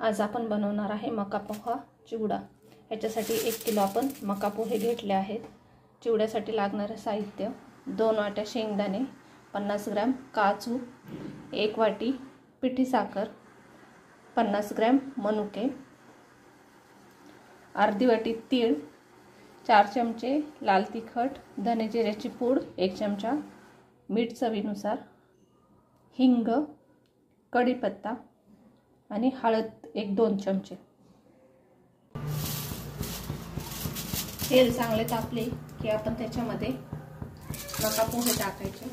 आज आपण बनवणार आहे मका पोहा चिवडा। याच्यासाठी 1 किलो आपण मका पोहे घेतले आहेत। चिवड्यासाठी लागणारे साहित्य 2 वाट्या शेंगदाणे, 50 ग्रॅम काजू, 1 वाटी पिठी साखर, 50 ग्रॅम मनुके, अर्धी वाटी तीळ, 4 चमचे लाल तिखट, धने जिऱ्याची पूड 1 चमचा, मीठ चवीनुसार, हिंग, कढीपत्ता आणि हळद 1-2 चमचे। तेल चांगले तापले की आपण त्याच्यामध्ये मका पोहे टाकायचे।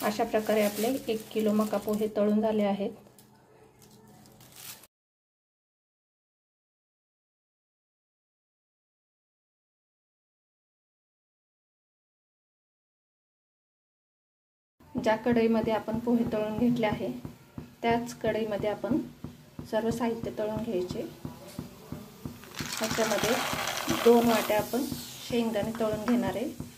अशा प्रकारे आपले 1 किलो मका पोहे तळून झाले आहेत। ज्या कढईमध्ये आपण पोहे तळून घेतले आहे त्याच कढईमध्ये आपण सर्व साहित्य तळून घ्यायचे। त्याच्यामध्ये 2 वाट्या आपण शेंगदाणे तळून घेणार आहे।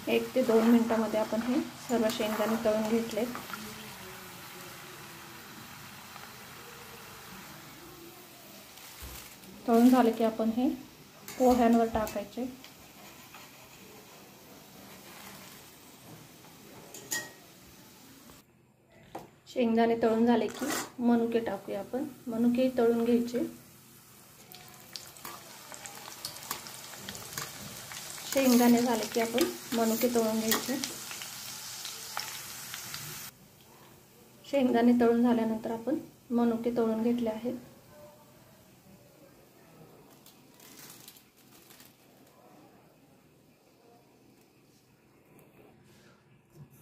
एक ते 2 मिनिटांमध्ये आपण हे सर्व शेंगदाणे तळून घेतले। तळून झाले की आपण हे पोह्यांवर टाकायचे। शेंगदाणे तळून झाले की मनुके टाकूया आपण। मनुके तळून घ्यायचे। शेंगदाणे झाले की आपण मनुके तळून घ्यायचे। शेंगदाणे तळून झाल्यानंतर आपण मनुके तळून घेतले आहेत।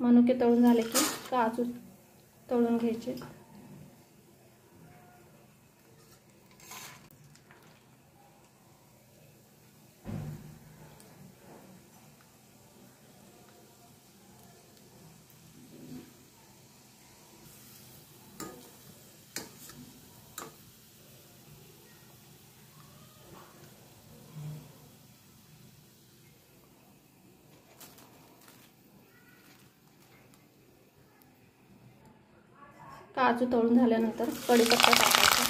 मनुके तळून झाले की काजू तळून घ्यायचे। काजू तळून झाल्यानंतर कढीपत्ता टाकायचा।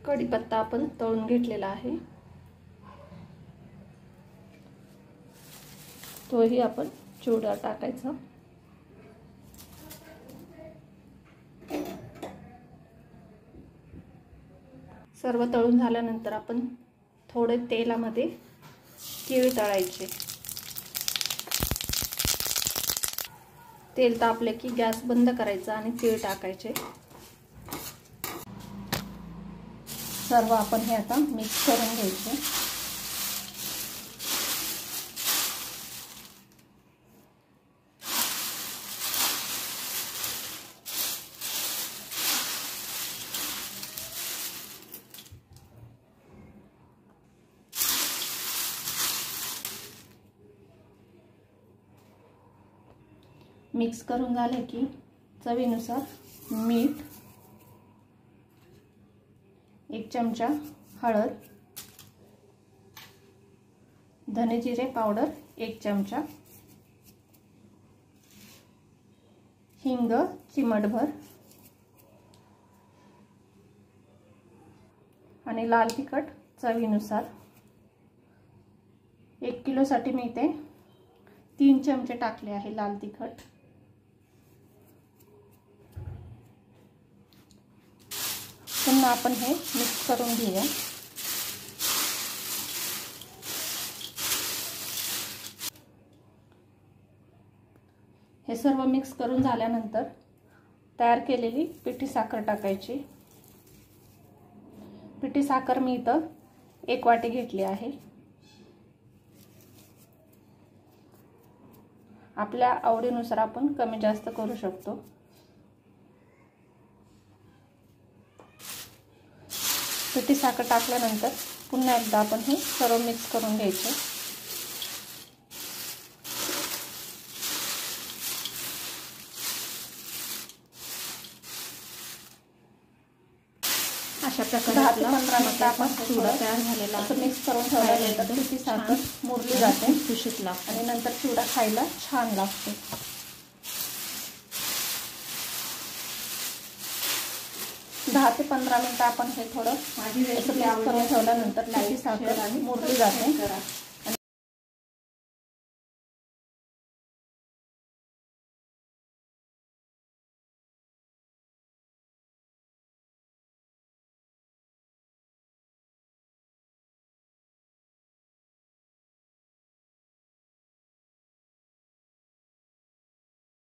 कढीपत्ता आपण तळून घेतलेला आहे, तोही आपण चिवड्यावर टाकायचा। सर्व तळून झाल्यानंतर आपण थोडे तेलामध्ये तीळ तळायचे। तेल तापले की गॅस बंद करायचा आणि तीळ टाकायचे। सर्व आपण हे आता मिक्स करून घ्यायचे। मिक्स करून झाले की चवीनुसार मीठ, 1 चमचा हळद, धने जिरे पावडर 1 चमचा, हिंग चिमटभर आणि लाल तिखट चवीनुसार। 1 किलो साठी मी इथे 3 चमचे टाकले आहे लाल तिखट। पुन्हा आपण हे मिक्स करून घेऊया. हे सर्व मिक्स करून झाल्यानंतर तयार केलेली पिठी साखर टाकायची. पिठी साखर मी इथं 1 वाटी घेतली आहे. आपल्या आवडीनुसार आपण कमी जास्त करू शकतो. पिठी साखर टाकल्यानंतर पुन्हा एकदा आपण हे सर्व मिक्स करून घ्यायचे. अशा प्रकारे 10 ते 15 मिनिटं आपण चिवडा तयार झालेला आहे. मिक्स करून ठेवल्यानंतर पिठी साखर मुरली जाते, खुशखुशीत लागते आणि नंतर चिवडा खायला छान लागतो. दहा ते 15 मिनिटं आपण हे थोडं मिक्स करून ठेवल्यानंतर पिठी साखर मुरली जाते.